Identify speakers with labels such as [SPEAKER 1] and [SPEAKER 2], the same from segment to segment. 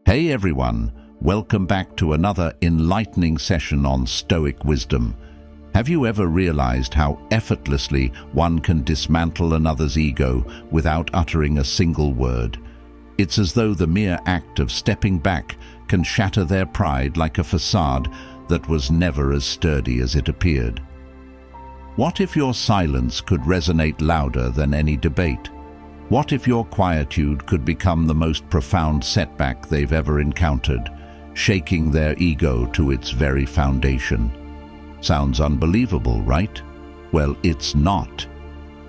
[SPEAKER 1] Hey everyone, welcome back to another enlightening session on Stoic wisdom. Have you ever realized how effortlessly one can dismantle another's ego without uttering a single word? It's as though the mere act of stepping back can shatter their pride like a facade that was never as sturdy as it appeared. What if your silence could resonate louder than any debate? What if your quietude could become the most profound setback they've ever encountered, shaking their ego to its very foundation? Sounds unbelievable, right? Well, it's not.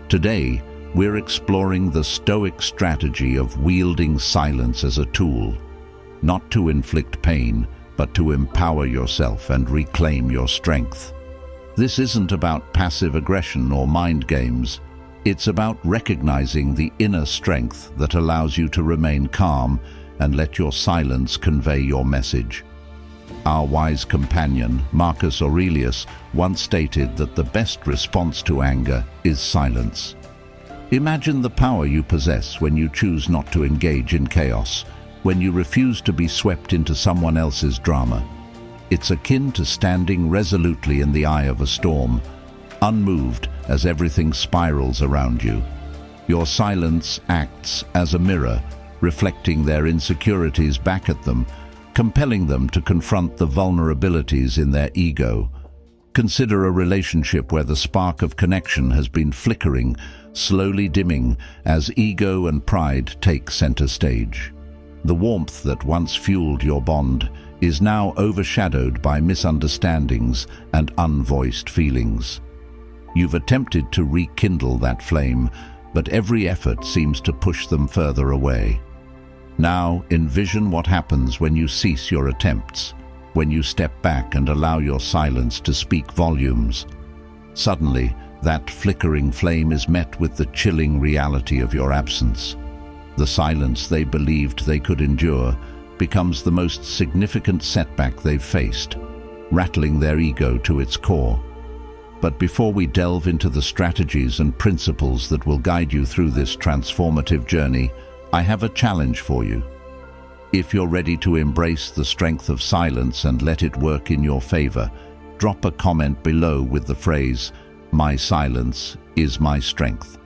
[SPEAKER 1] Today, we're exploring the Stoic strategy of wielding silence as a tool, not to inflict pain, but to empower yourself and reclaim your strength. This isn't about passive aggression or mind games. It's about recognizing the inner strength that allows you to remain calm and let your silence convey your message. Our wise companion, Marcus Aurelius, once stated that the best response to anger is silence. Imagine the power you possess when you choose not to engage in chaos, when you refuse to be swept into someone else's drama. It's akin to standing resolutely in the eye of a storm, unmoved as everything spirals around you. Your silence acts as a mirror, reflecting their insecurities back at them, compelling them to confront the vulnerabilities in their ego. Consider a relationship where the spark of connection has been flickering, slowly dimming as ego and pride take center stage. The warmth that once fueled your bond is now overshadowed by misunderstandings and unvoiced feelings. You've attempted to rekindle that flame, but every effort seems to push them further away. Now envision what happens when you cease your attempts, when you step back and allow your silence to speak volumes. Suddenly, that flickering flame is met with the chilling reality of your absence. The silence they believed they could endure becomes the most significant setback they've faced, rattling their ego to its core. But before we delve into the strategies and principles that will guide you through this transformative journey, I have a challenge for you. If you're ready to embrace the strength of silence and let it work in your favor, drop a comment below with the phrase, "My silence is my strength."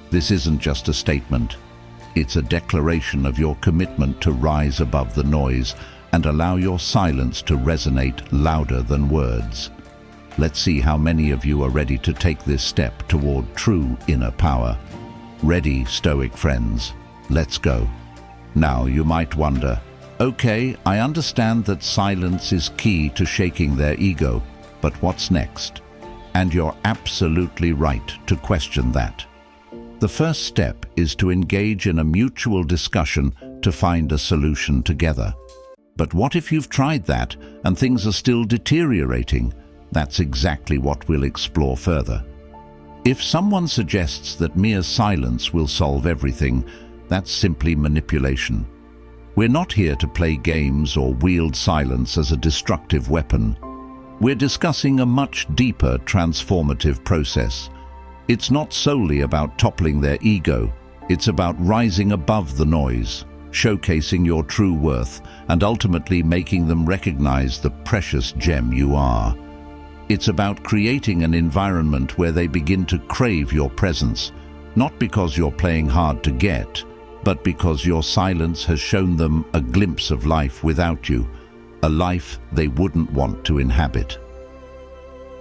[SPEAKER 1] This isn't just a statement. It's a declaration of your commitment to rise above the noise and allow your silence to resonate louder than words. Let's see how many of you are ready to take this step toward true inner power. Ready, Stoic friends? Let's go. Now you might wonder, okay, I understand that silence is key to shaking their ego, but what's next? And you're absolutely right to question that. The first step is to engage in a mutual discussion to find a solution together. But what if you've tried that and things are still deteriorating? That's exactly what we'll explore further. If someone suggests that mere silence will solve everything, that's simply manipulation. We're not here to play games or wield silence as a destructive weapon. We're discussing a much deeper transformative process. It's not solely about toppling their ego. It's about rising above the noise, showcasing your true worth, and ultimately making them recognize the precious gem you are. It's about creating an environment where they begin to crave your presence, not because you're playing hard to get, but because your silence has shown them a glimpse of life without you, a life they wouldn't want to inhabit.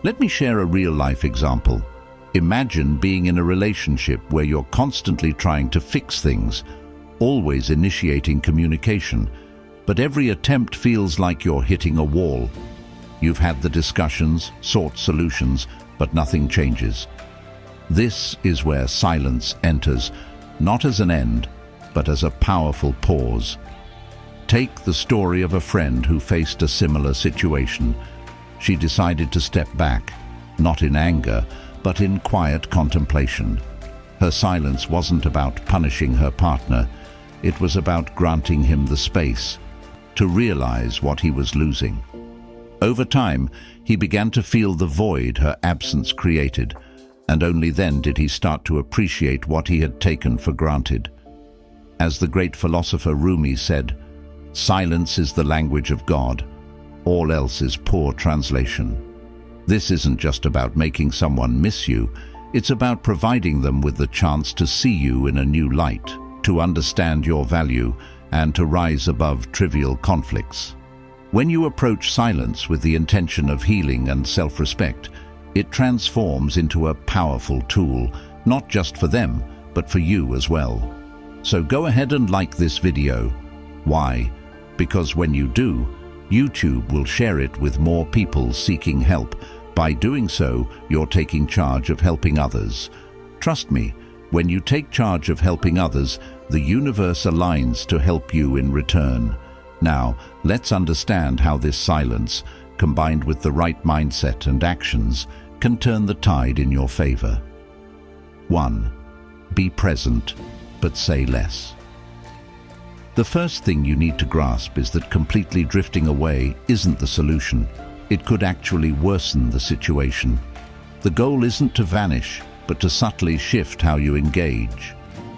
[SPEAKER 1] Let me share a real-life example. Imagine being in a relationship where you're constantly trying to fix things, always initiating communication, but every attempt feels like you're hitting a wall. You've had the discussions, sought solutions, but nothing changes. This is where silence enters, not as an end, but as a powerful pause. Take the story of a friend who faced a similar situation. She decided to step back, not in anger, but in quiet contemplation. Her silence wasn't about punishing her partner. It was about granting him the space to realize what he was losing. Over time, he began to feel the void her absence created, and only then did he start to appreciate what he had taken for granted. As the great philosopher Rumi said, Silence is the language of God. All else is poor translation. This isn't just about making someone miss you, it's about providing them with the chance to see you in a new light, to understand your value, and to rise above trivial conflicts. When you approach silence with the intention of healing and self-respect, it transforms into a powerful tool, not just for them, but for you as well. So go ahead and like this video. Why? Because when you do, YouTube will share it with more people seeking help. By doing so, you're taking charge of helping others. Trust me, when you take charge of helping others, the universe aligns to help you in return. Now, let's understand how this silence, combined with the right mindset and actions, can turn the tide in your favor. 1. Be present, but say less. The first thing you need to grasp is that completely drifting away isn't the solution. It could actually worsen the situation. The goal isn't to vanish, but to subtly shift how you engage.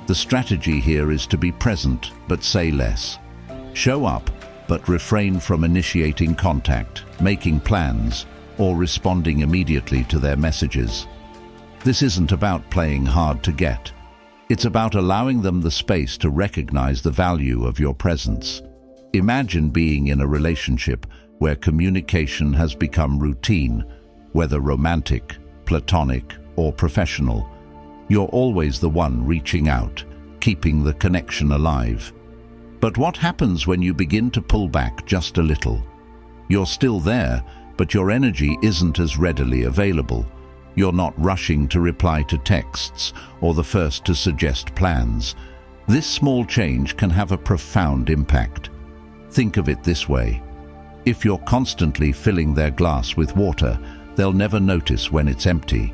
[SPEAKER 1] The strategy here is to be present, but say less. Show up, but refrain from initiating contact, making plans, or responding immediately to their messages. This isn't about playing hard to get. It's about allowing them the space to recognize the value of your presence. Imagine being in a relationship where communication has become routine, whether romantic, platonic, or professional. You're always the one reaching out, keeping the connection alive. But what happens when you begin to pull back just a little? You're still there, but your energy isn't as readily available. You're not rushing to reply to texts or the first to suggest plans. This small change can have a profound impact. Think of it this way. If you're constantly filling their glass with water, they'll never notice when it's empty.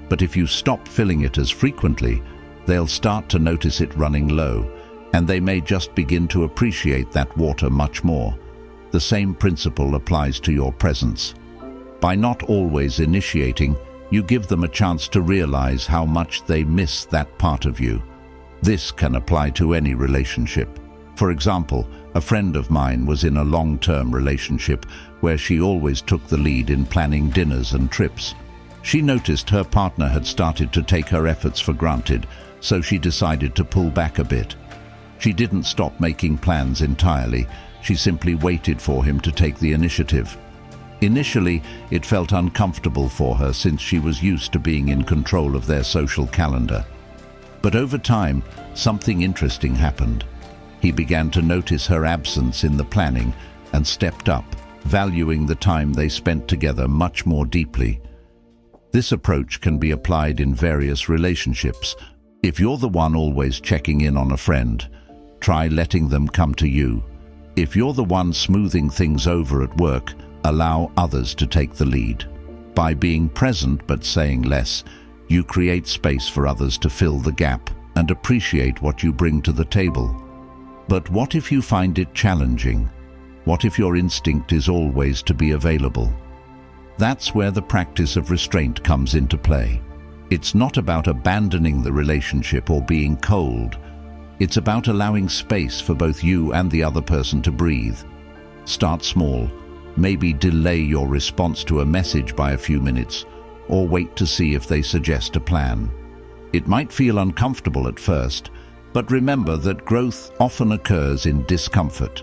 [SPEAKER 1] But if you stop filling it as frequently, they'll start to notice it running low, and they may just begin to appreciate that water much more. The same principle applies to your presence. By not always initiating, you give them a chance to realize how much they miss that part of you. This can apply to any relationship. For example, a friend of mine was in a long-term relationship where she always took the lead in planning dinners and trips. She noticed her partner had started to take her efforts for granted, so she decided to pull back a bit. She didn't stop making plans entirely, she simply waited for him to take the initiative. Initially, it felt uncomfortable for her since she was used to being in control of their social calendar. But over time, something interesting happened. He began to notice her absence in the planning and stepped up, valuing the time they spent together much more deeply. This approach can be applied in various relationships. If you're the one always checking in on a friend, try letting them come to you. If you're the one smoothing things over at work, allow others to take the lead. By being present but saying less, you create space for others to fill the gap and appreciate what you bring to the table. But what if you find it challenging? What if your instinct is always to be available? That's where the practice of restraint comes into play. It's not about abandoning the relationship or being cold. It's about allowing space for both you and the other person to breathe. Start small. Maybe delay your response to a message by a few minutes, or wait to see if they suggest a plan. It might feel uncomfortable at first, but remember that growth often occurs in discomfort.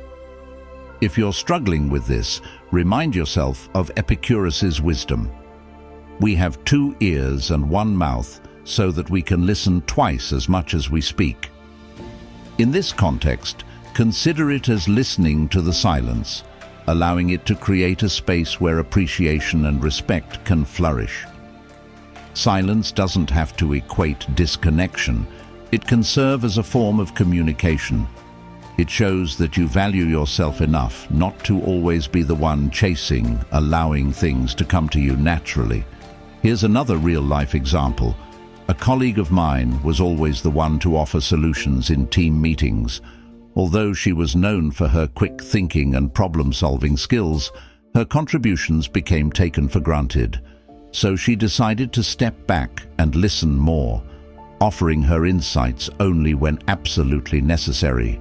[SPEAKER 1] If you're struggling with this, remind yourself of Epicurus's wisdom. We have 2 ears and 1 mouth so that we can listen twice as much as we speak. In this context, consider it as listening to the silence, allowing it to create a space where appreciation and respect can flourish. Silence doesn't have to equate disconnection. It can serve as a form of communication. It shows that you value yourself enough not to always be the one chasing, allowing things to come to you naturally. Here's another real-life example. A colleague of mine was always the one to offer solutions in team meetings. Although she was known for her quick thinking and problem-solving skills, her contributions became taken for granted. So she decided to step back and listen more, offering her insights only when absolutely necessary.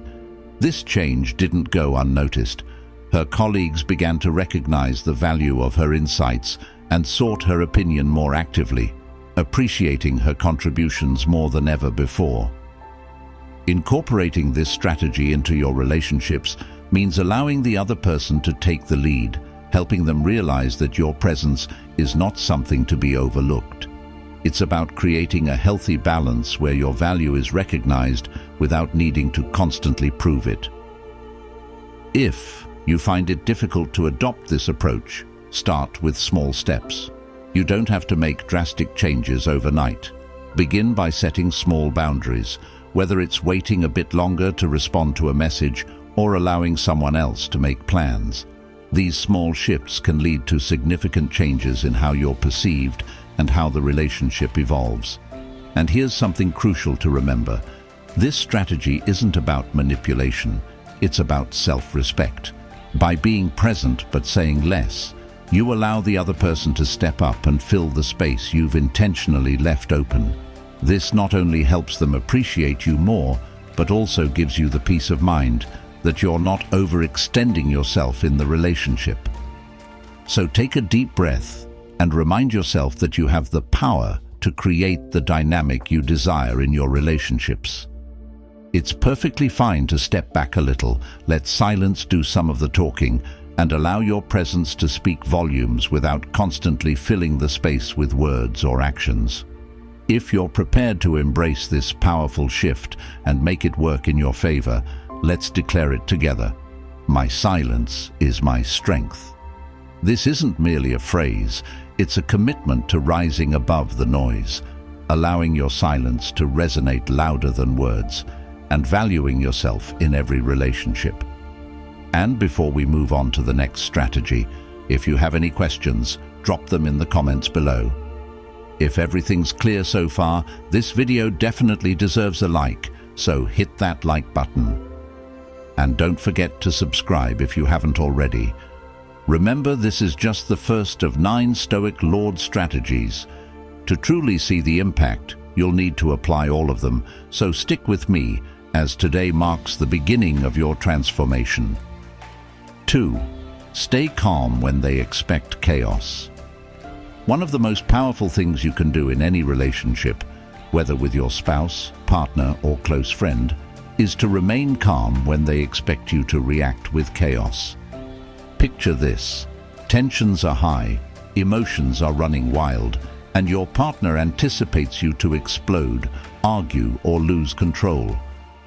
[SPEAKER 1] This change didn't go unnoticed. Her colleagues began to recognize the value of her insights and sought her opinion more actively, appreciating her contributions more than ever before. Incorporating this strategy into your relationships means allowing the other person to take the lead, helping them realize that your presence is not something to be overlooked. It's about creating a healthy balance where your value is recognized without needing to constantly prove it. If you find it difficult to adopt this approach, start with small steps. You don't have to make drastic changes overnight. Begin by setting small boundaries, whether it's waiting a bit longer to respond to a message or allowing someone else to make plans. These small shifts can lead to significant changes in how you're perceived and how the relationship evolves. And here's something crucial to remember. This strategy isn't about manipulation, it's about self-respect. By being present but saying less, you allow the other person to step up and fill the space you've intentionally left open. This not only helps them appreciate you more, but also gives you the peace of mind that you're not overextending yourself in the relationship. So take a deep breath and remind yourself that you have the power to create the dynamic you desire in your relationships. It's perfectly fine to step back a little, let silence do some of the talking, and allow your presence to speak volumes without constantly filling the space with words or actions. If you're prepared to embrace this powerful shift and make it work in your favor, let's declare it together. My silence is my strength. This isn't merely a phrase, it's a commitment to rising above the noise, allowing your silence to resonate louder than words, and valuing yourself in every relationship. And before we move on to the next strategy, if you have any questions, drop them in the comments below. If everything's clear so far, this video definitely deserves a like, so hit that like button. And don't forget to subscribe if you haven't already. Remember, this is just the first of 9 Stoic Lord strategies. To truly see the impact, you'll need to apply all of them, so stick with me, as today marks the beginning of your transformation. 2. Stay calm when they expect chaos. One of the most powerful things you can do in any relationship, whether with your spouse, partner, or close friend, is to remain calm when they expect you to react with chaos. Picture this. Tensions are high, emotions are running wild, and your partner anticipates you to explode, argue, or lose control.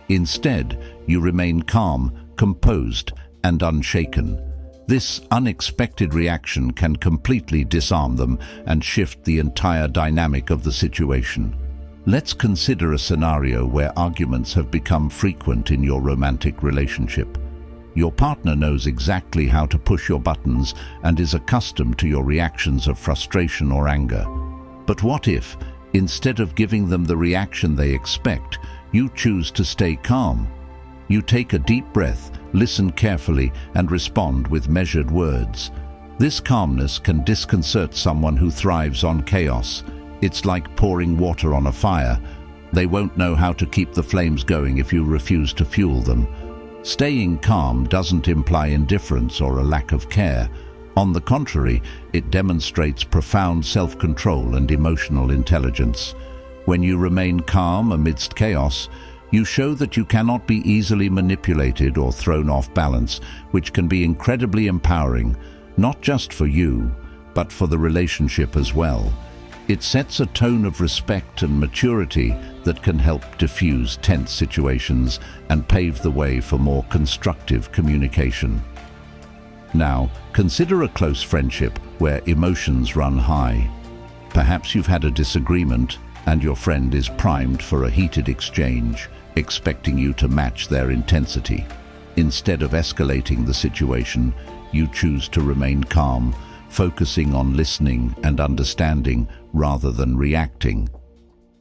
[SPEAKER 1] Instead, you remain calm, composed, and unshaken. This unexpected reaction can completely disarm them and shift the entire dynamic of the situation. Let's consider a scenario where arguments have become frequent in your romantic relationship. Your partner knows exactly how to push your buttons and is accustomed to your reactions of frustration or anger. But what if, instead of giving them the reaction they expect, you choose to stay calm? You take a deep breath, listen carefully, and respond with measured words. This calmness can disconcert someone who thrives on chaos. It's like pouring water on a fire. They won't know how to keep the flames going if you refuse to fuel them. Staying calm doesn't imply indifference or a lack of care. On the contrary, it demonstrates profound self-control and emotional intelligence. When you remain calm amidst chaos, you show that you cannot be easily manipulated or thrown off balance, which can be incredibly empowering, not just for you, but for the relationship as well. It sets a tone of respect and maturity that can help diffuse tense situations and pave the way for more constructive communication. Now, consider a close friendship where emotions run high. Perhaps you've had a disagreement and your friend is primed for a heated exchange, expecting you to match their intensity. Instead of escalating the situation, you choose to remain calm, focusing on listening and understanding rather than reacting.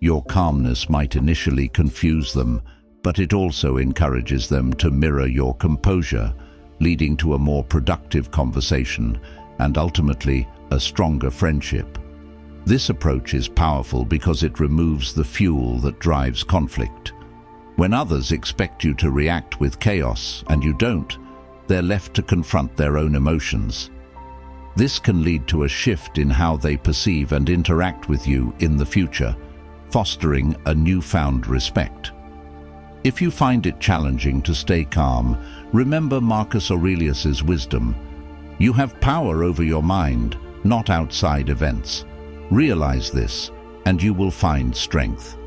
[SPEAKER 1] Your calmness might initially confuse them, but it also encourages them to mirror your composure, leading to a more productive conversation and ultimately a stronger friendship. This approach is powerful because it removes the fuel that drives conflict. When others expect you to react with chaos and you don't, they're left to confront their own emotions. This can lead to a shift in how they perceive and interact with you in the future, fostering a newfound respect. If you find it challenging to stay calm, remember Marcus Aurelius's wisdom. You have power over your mind, not outside events. Realize this, and you will find strength.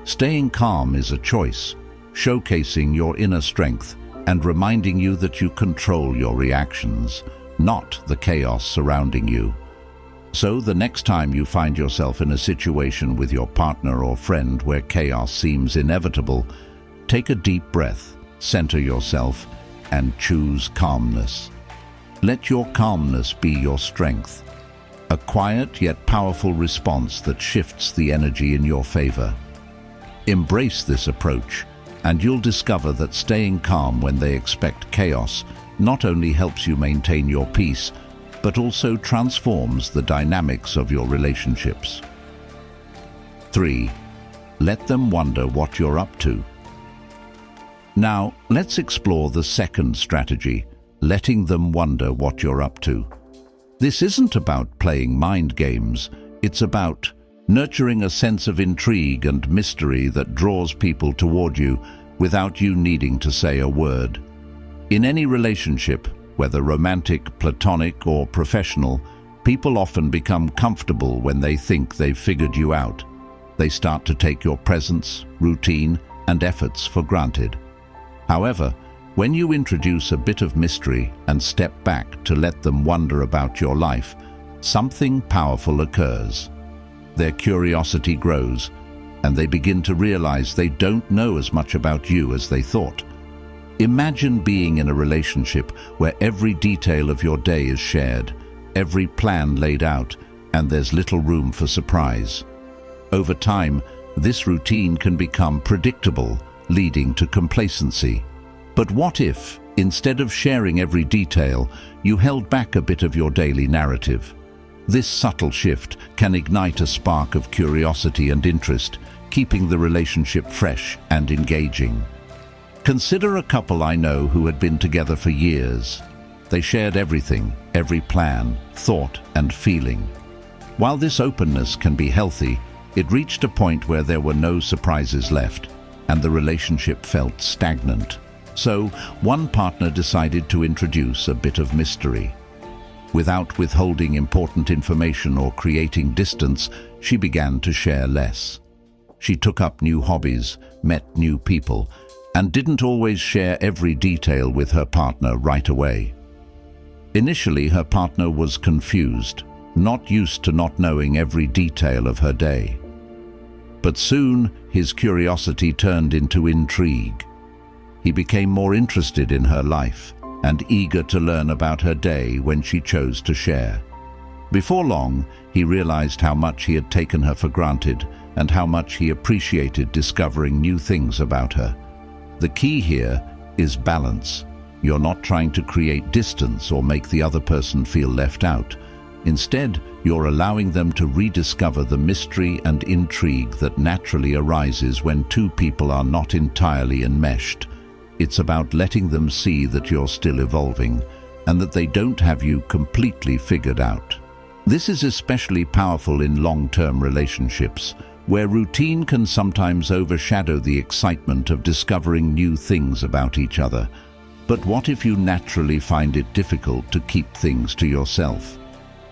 [SPEAKER 1] Staying calm is a choice, showcasing your inner strength and reminding you that you control your reactions, not the chaos surrounding you. So the next time you find yourself in a situation with your partner or friend where chaos seems inevitable, take a deep breath, center yourself, and choose calmness. Let your calmness be your strength, a quiet yet powerful response that shifts the energy in your favor. Embrace this approach, and you'll discover that staying calm when they expect chaos not only helps you maintain your peace, but also transforms the dynamics of your relationships. 3. Let them wonder what you're up to. Now, let's explore the second strategy, letting them wonder what you're up to. This isn't about playing mind games, it's about nurturing a sense of intrigue and mystery that draws people toward you without you needing to say a word. In any relationship, whether romantic, platonic, or professional, people often become comfortable when they think they've figured you out. They start to take your presence, routine, and efforts for granted. However, when you introduce a bit of mystery and step back to let them wonder about your life, something powerful occurs. Their curiosity grows, and they begin to realize they don't know as much about you as they thought. Imagine being in a relationship where every detail of your day is shared, every plan laid out, and there's little room for surprise. Over time, this routine can become predictable, leading to complacency. But what if, instead of sharing every detail, you held back a bit of your daily narrative? This subtle shift can ignite a spark of curiosity and interest, keeping the relationship fresh and engaging. Consider a couple I know who had been together for years. They shared everything, every plan, thought, and feeling. While this openness can be healthy, it reached a point where there were no surprises left, and the relationship felt stagnant. So, one partner decided to introduce a bit of mystery. Without withholding important information or creating distance, she began to share less. She took up new hobbies, met new people, and didn't always share every detail with her partner right away. Initially, her partner was confused, not used to not knowing every detail of her day. But soon, his curiosity turned into intrigue. He became more interested in her life and eager to learn about her day when she chose to share. Before long, he realized how much he had taken her for granted and how much he appreciated discovering new things about her. The key here is balance. You're not trying to create distance or make the other person feel left out. Instead, you're allowing them to rediscover the mystery and intrigue that naturally arises when two people are not entirely enmeshed. It's about letting them see that you're still evolving and that they don't have you completely figured out. This is especially powerful in long-term relationships, where routine can sometimes overshadow the excitement of discovering new things about each other. But what if you naturally find it difficult to keep things to yourself?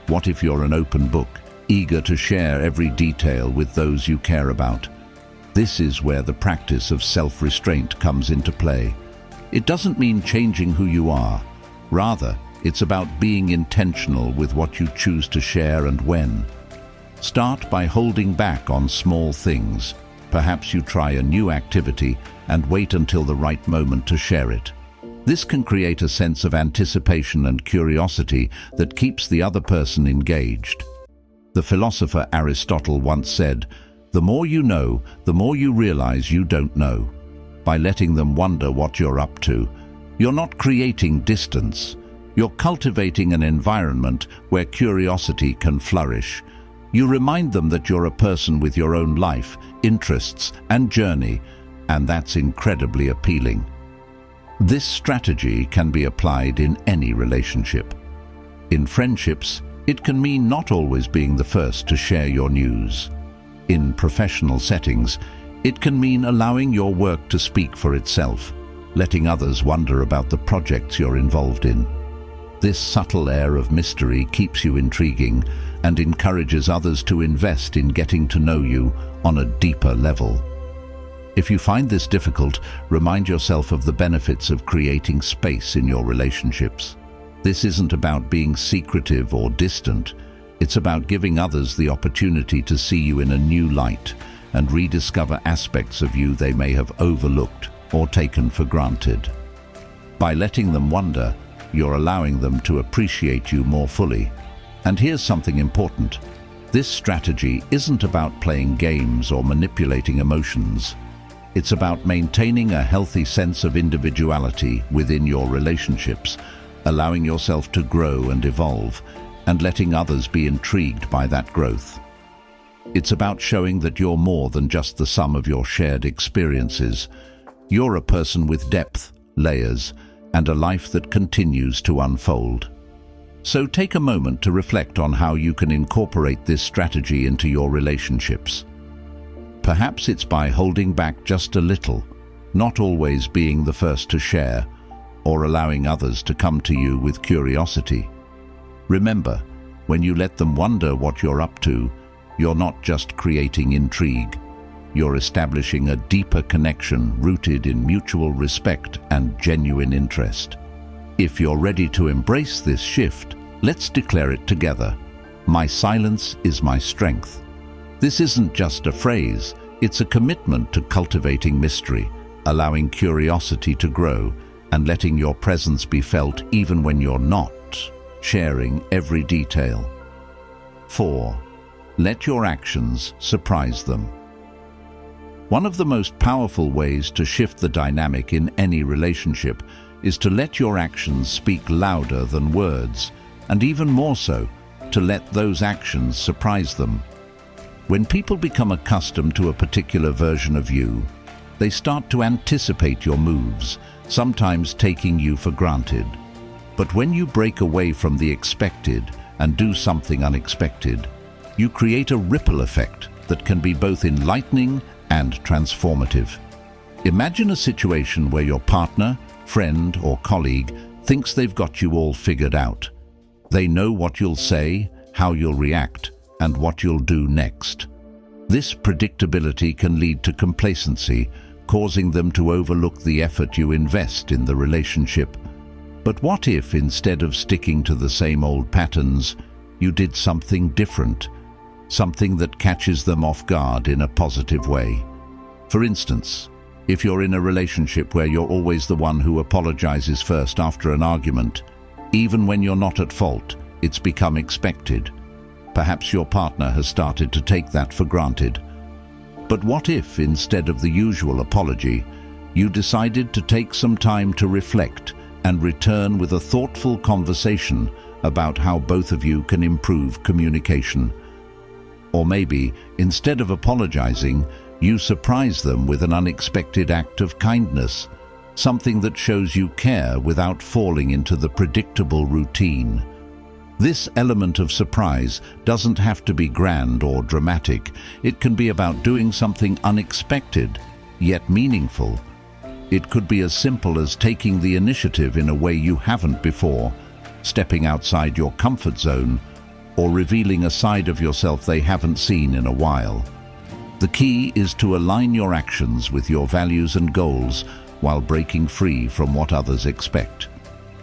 [SPEAKER 1] What if you're an open book, eager to share every detail with those you care about? This is where the practice of self-restraint comes into play. It doesn't mean changing who you are. Rather, it's about being intentional with what you choose to share and when. Start by holding back on small things. Perhaps you try a new activity and wait until the right moment to share it. This can create a sense of anticipation and curiosity that keeps the other person engaged. The philosopher Aristotle once said, "The more you know, the more you realize you don't know." By letting them wonder what you're up to, you're not creating distance. You're cultivating an environment where curiosity can flourish. You remind them that you're a person with your own life, interests, and journey, and that's incredibly appealing. This strategy can be applied in any relationship. In friendships, it can mean not always being the first to share your news. In professional settings, it can mean allowing your work to speak for itself, letting others wonder about the projects you're involved in. This subtle air of mystery keeps you intriguing and encourages others to invest in getting to know you on a deeper level. If you find this difficult, remind yourself of the benefits of creating space in your relationships. This isn't about being secretive or distant. It's about giving others the opportunity to see you in a new light and rediscover aspects of you they may have overlooked or taken for granted. By letting them wonder, you're allowing them to appreciate you more fully. And here's something important. This strategy isn't about playing games or manipulating emotions. It's about maintaining a healthy sense of individuality within your relationships, allowing yourself to grow and evolve, and letting others be intrigued by that growth. It's about showing that you're more than just the sum of your shared experiences. You're a person with depth, layers, and a life that continues to unfold. So take a moment to reflect on how you can incorporate this strategy into your relationships. Perhaps it's by holding back just a little, not always being the first to share, or allowing others to come to you with curiosity. Remember, when you let them wonder what you're up to, you're not just creating intrigue. You're establishing a deeper connection rooted in mutual respect and genuine interest. If you're ready to embrace this shift, let's declare it together. My silence is my strength. This isn't just a phrase, it's a commitment to cultivating mystery, allowing curiosity to grow, and letting your presence be felt even when you're not sharing every detail. 4. Let your actions surprise them. One of the most powerful ways to shift the dynamic in any relationship is to let your actions speak louder than words, and even more so, to let those actions surprise them. When people become accustomed to a particular version of you, they start to anticipate your moves, sometimes taking you for granted. But when you break away from the expected and do something unexpected, you create a ripple effect that can be both enlightening and transformative. Imagine a situation where your partner, friend, or colleague thinks they've got you all figured out. They know what you'll say, how you'll react, and what you'll do next. This predictability can lead to complacency, causing them to overlook the effort you invest in the relationship. But what if, instead of sticking to the same old patterns, you did something different, something that catches them off guard in a positive way? For instance, if you're in a relationship where you're always the one who apologizes first after an argument, even when you're not at fault, it's become expected. Perhaps your partner has started to take that for granted. But what if, instead of the usual apology, you decided to take some time to reflect and return with a thoughtful conversation about how both of you can improve communication? Or maybe, instead of apologizing, you surprise them with an unexpected act of kindness, something that shows you care without falling into the predictable routine. This element of surprise doesn't have to be grand or dramatic. It can be about doing something unexpected, yet meaningful. It could be as simple as taking the initiative in a way you haven't before, stepping outside your comfort zone, or revealing a side of yourself they haven't seen in a while. The key is to align your actions with your values and goals while breaking free from what others expect.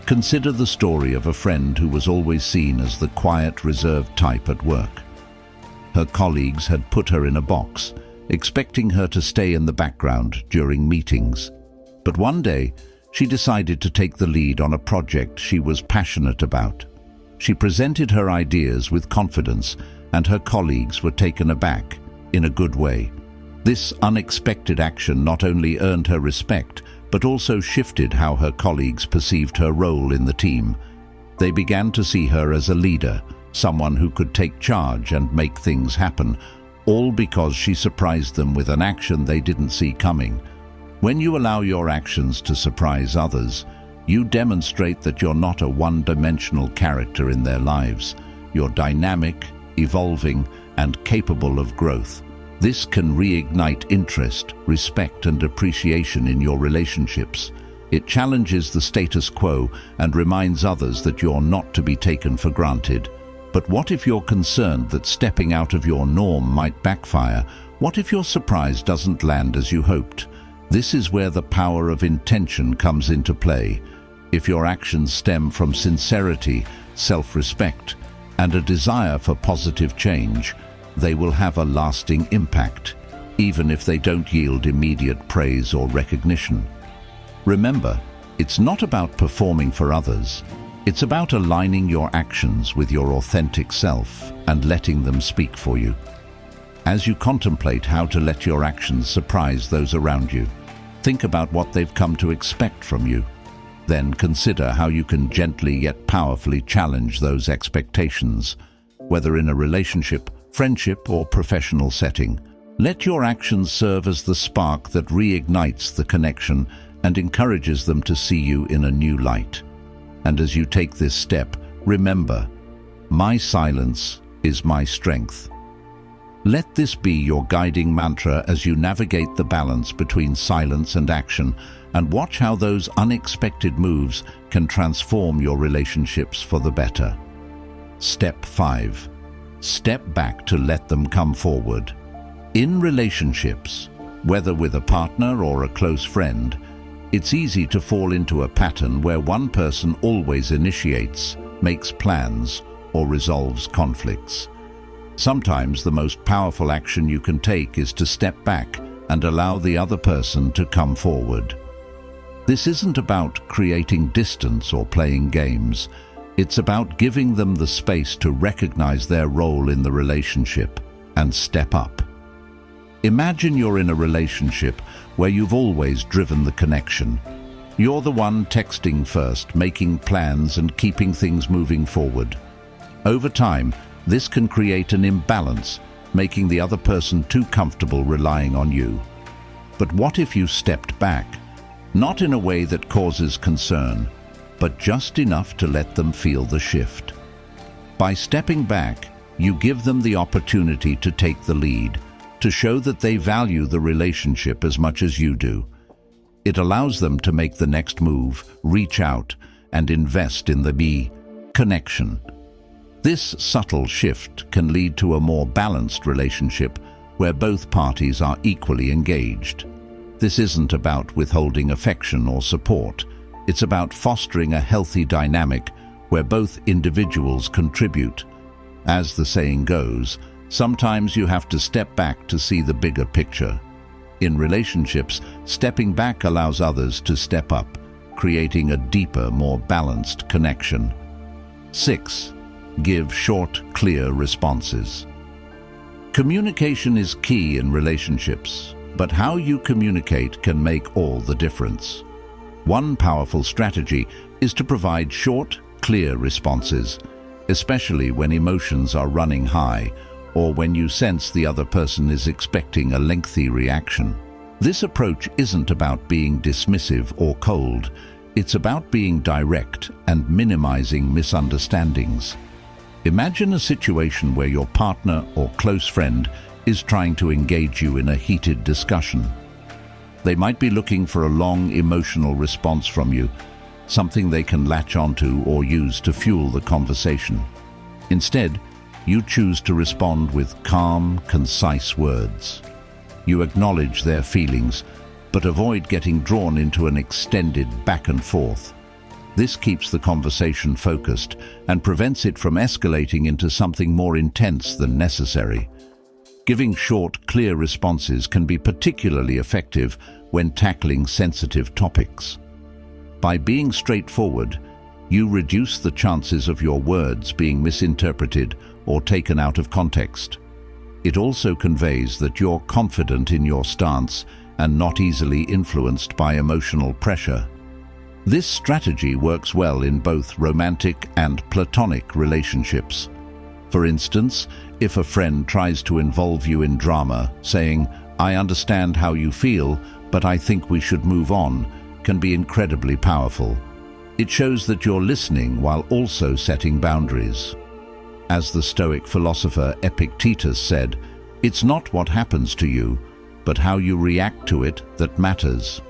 [SPEAKER 1] Consider the story of a friend who was always seen as the quiet, reserved type at work. Her colleagues had put her in a box, expecting her to stay in the background during meetings. But one day, she decided to take the lead on a project she was passionate about. She presented her ideas with confidence, and her colleagues were taken aback, in a good way. This unexpected action not only earned her respect, but also shifted how her colleagues perceived her role in the team. They began to see her as a leader, someone who could take charge and make things happen, all because she surprised them with an action they didn't see coming. When you allow your actions to surprise others, you demonstrate that you're not a one-dimensional character in their lives. You're dynamic, evolving, and capable of growth. This can reignite interest, respect, and appreciation in your relationships. It challenges the status quo and reminds others that you're not to be taken for granted. But what if you're concerned that stepping out of your norm might backfire? What if your surprise doesn't land as you hoped? This is where the power of intention comes into play. If your actions stem from sincerity, self-respect, and a desire for positive change, they will have a lasting impact, even if they don't yield immediate praise or recognition. Remember, it's not about performing for others. It's about aligning your actions with your authentic self and letting them speak for you. As you contemplate how to let your actions surprise those around you, think about what they've come to expect from you. Then consider how you can gently yet powerfully challenge those expectations, whether in a relationship, friendship, or professional setting. Let your actions serve as the spark that reignites the connection and encourages them to see you in a new light. And as you take this step, remember, my silence is my strength. Let this be your guiding mantra as you navigate the balance between silence and action, and watch how those unexpected moves can transform your relationships for the better. Step 5. Step back to let them come forward. In relationships, whether with a partner or a close friend, it's easy to fall into a pattern where one person always initiates, makes plans, or resolves conflicts. Sometimes the most powerful action you can take is to step back and allow the other person to come forward. This isn't about creating distance or playing games. It's about giving them the space to recognize their role in the relationship and step up. Imagine you're in a relationship where you've always driven the connection. You're the one texting first, making plans, and keeping things moving forward. Over time, this can create an imbalance, making the other person too comfortable relying on you. But what if you stepped back? Not in a way that causes concern, but just enough to let them feel the shift. By stepping back, you give them the opportunity to take the lead, to show that they value the relationship as much as you do. It allows them to make the next move, reach out, and invest in the connection. This subtle shift can lead to a more balanced relationship where both parties are equally engaged. This isn't about withholding affection or support. It's about fostering a healthy dynamic where both individuals contribute. As the saying goes, sometimes you have to step back to see the bigger picture. In relationships, stepping back allows others to step up, creating a deeper, more balanced connection. 6. Give short, clear responses. Communication is key in relationships, but how you communicate can make all the difference. One powerful strategy is to provide short, clear responses, especially when emotions are running high or when you sense the other person is expecting a lengthy reaction. This approach isn't about being dismissive or cold. It's about being direct and minimizing misunderstandings. Imagine a situation where your partner or close friend is trying to engage you in a heated discussion. They might be looking for a long emotional response from you, something they can latch onto or use to fuel the conversation. Instead, you choose to respond with calm, concise words. You acknowledge their feelings, but avoid getting drawn into an extended back and forth. This keeps the conversation focused and prevents it from escalating into something more intense than necessary. Giving short, clear responses can be particularly effective when tackling sensitive topics. By being straightforward, you reduce the chances of your words being misinterpreted or taken out of context. It also conveys that you're confident in your stance and not easily influenced by emotional pressure. This strategy works well in both romantic and platonic relationships. For instance, if a friend tries to involve you in drama, saying, "I understand how you feel," but I think we should move on, can be incredibly powerful. It shows that you're listening while also setting boundaries. As the Stoic philosopher Epictetus said, "It's not what happens to you, but how you react to it that matters."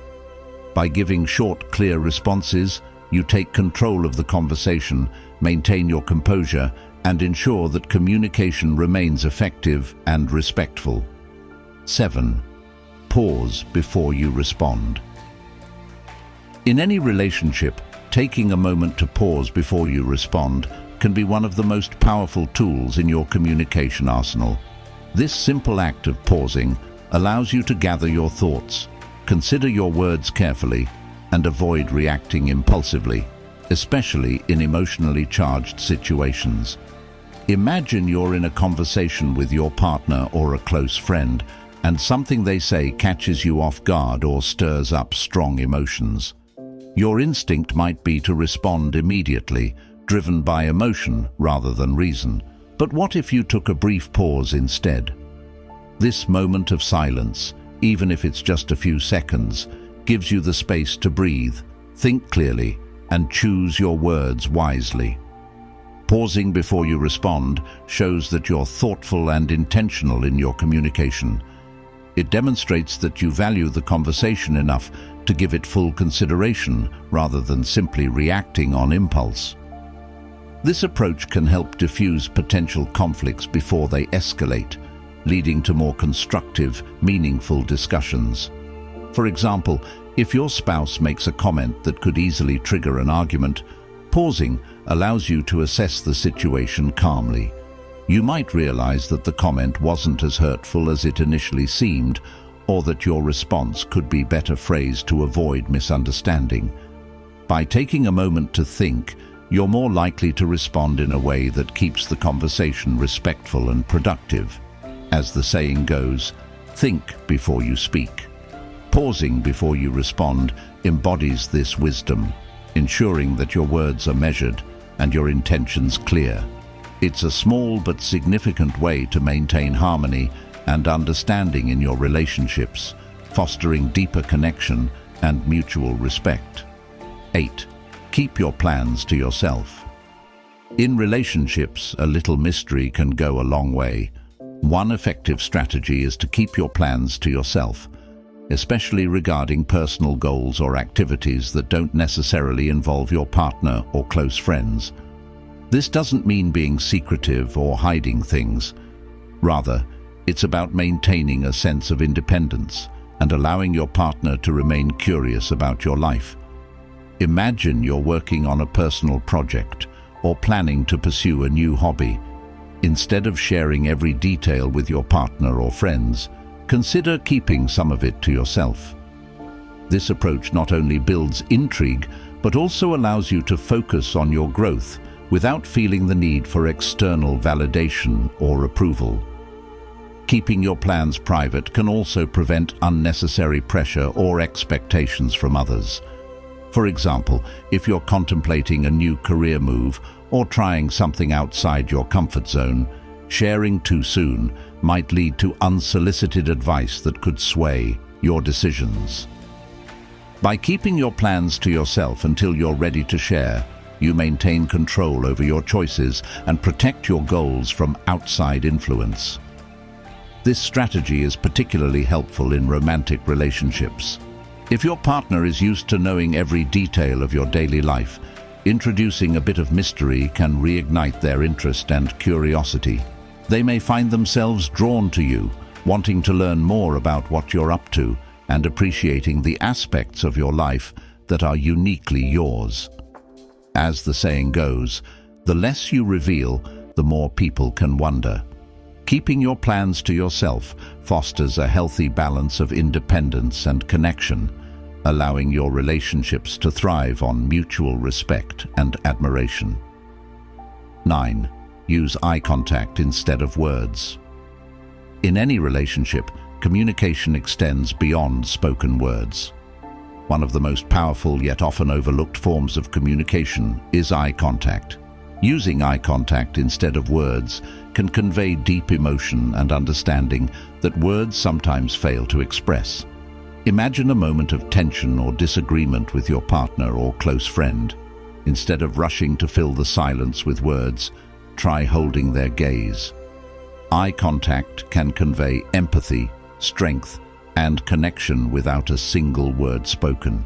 [SPEAKER 1] By giving short, clear responses, you take control of the conversation, maintain your composure, and ensure that communication remains effective and respectful. 7. Pause before you respond. In any relationship, taking a moment to pause before you respond can be one of the most powerful tools in your communication arsenal. This simple act of pausing allows you to gather your thoughts, consider your words carefully, and avoid reacting impulsively, especially in emotionally charged situations. Imagine you're in a conversation with your partner or a close friend, and something they say catches you off guard or stirs up strong emotions. Your instinct might be to respond immediately, driven by emotion rather than reason. But what if you took a brief pause instead? This moment of silence, even if it's just a few seconds, gives you the space to breathe, think clearly, and choose your words wisely. Pausing before you respond shows that you're thoughtful and intentional in your communication. It demonstrates that you value the conversation enough to give it full consideration rather than simply reacting on impulse. This approach can help diffuse potential conflicts before they escalate, leading to more constructive, meaningful discussions. For example, if your spouse makes a comment that could easily trigger an argument, pausing allows you to assess the situation calmly. You might realize that the comment wasn't as hurtful as it initially seemed, or that your response could be better phrased to avoid misunderstanding. By taking a moment to think, you're more likely to respond in a way that keeps the conversation respectful and productive. As the saying goes, think before you speak. Pausing before you respond embodies this wisdom, ensuring that your words are measured and your intentions clear. It's a small but significant way to maintain harmony and understanding in your relationships, fostering deeper connection and mutual respect. 8. Keep your plans to yourself. In relationships, a little mystery can go a long way. One effective strategy is to keep your plans to yourself, especially regarding personal goals or activities that don't necessarily involve your partner or close friends. This doesn't mean being secretive or hiding things. Rather, it's about maintaining a sense of independence and allowing your partner to remain curious about your life. Imagine you're working on a personal project or planning to pursue a new hobby. Instead of sharing every detail with your partner or friends, consider keeping some of it to yourself. This approach not only builds intrigue, but also allows you to focus on your growth without feeling the need for external validation or approval. Keeping your plans private can also prevent unnecessary pressure or expectations from others. For example, if you're contemplating a new career move or trying something outside your comfort zone, sharing too soon might lead to unsolicited advice that could sway your decisions. By keeping your plans to yourself until you're ready to share, you maintain control over your choices and protect your goals from outside influence. This strategy is particularly helpful in romantic relationships. If your partner is used to knowing every detail of your daily life, introducing a bit of mystery can reignite their interest and curiosity. They may find themselves drawn to you, wanting to learn more about what you're up to and appreciating the aspects of your life that are uniquely yours. As the saying goes, the less you reveal, the more people can wonder. Keeping your plans to yourself fosters a healthy balance of independence and connection, allowing your relationships to thrive on mutual respect and admiration. 9. Use eye contact instead of words. In any relationship, communication extends beyond spoken words. One of the most powerful yet often overlooked forms of communication is eye contact. Using eye contact instead of words can convey deep emotion and understanding that words sometimes fail to express. Imagine a moment of tension or disagreement with your partner or close friend. Instead of rushing to fill the silence with words, try holding their gaze. Eye contact can convey empathy, strength, and connection without a single word spoken.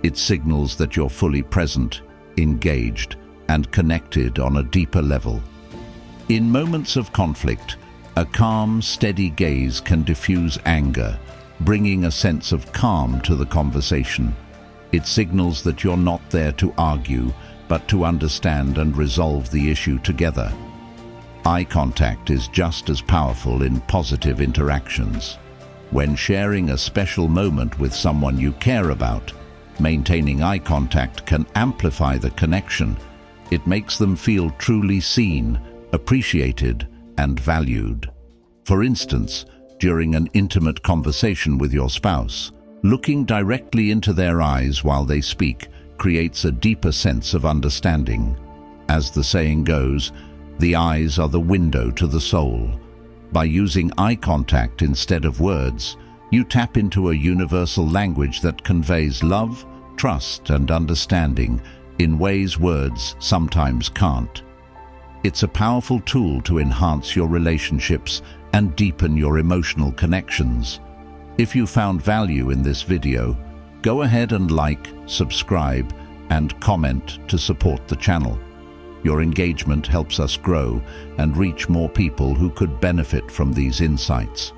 [SPEAKER 1] It signals that you're fully present, engaged, and connected on a deeper level. In moments of conflict, a calm, steady gaze can diffuse anger, bringing a sense of calm to the conversation. It signals that you're not there to argue, but to understand and resolve the issue together. Eye contact is just as powerful in positive interactions. When sharing a special moment with someone you care about, maintaining eye contact can amplify the connection. It makes them feel truly seen, appreciated, and valued. For instance, during an intimate conversation with your spouse, looking directly into their eyes while they speak creates a deeper sense of understanding. As the saying goes, the eyes are the window to the soul. By using eye contact instead of words, you tap into a universal language that conveys love, trust, and understanding in ways words sometimes can't. It's a powerful tool to enhance your relationships and deepen your emotional connections. If you found value in this video, go ahead and like, subscribe, and comment to support the channel. Your engagement helps us grow and reach more people who could benefit from these insights.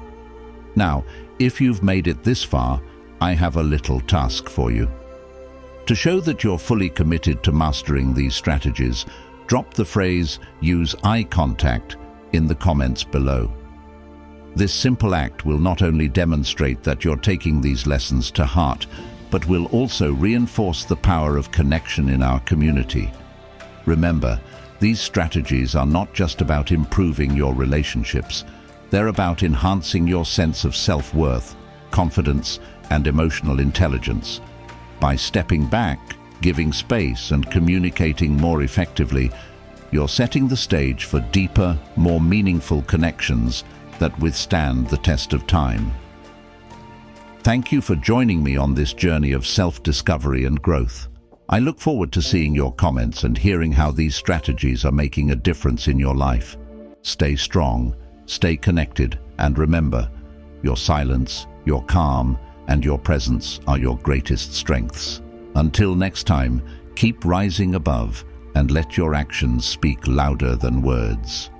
[SPEAKER 1] Now, if you've made it this far, I have a little task for you. To show that you're fully committed to mastering these strategies, drop the phrase "use eye contact" in the comments below. This simple act will not only demonstrate that you're taking these lessons to heart, but will also reinforce the power of connection in our community. Remember, these strategies are not just about improving your relationships. They're about enhancing your sense of self-worth, confidence, and emotional intelligence. By stepping back, giving space, and communicating more effectively, you're setting the stage for deeper, more meaningful connections that withstand the test of time. Thank you for joining me on this journey of self-discovery and growth. I look forward to seeing your comments and hearing how these strategies are making a difference in your life. Stay strong, stay connected, and remember, your silence, your calm, and your presence are your greatest strengths. Until next time, keep rising above and let your actions speak louder than words.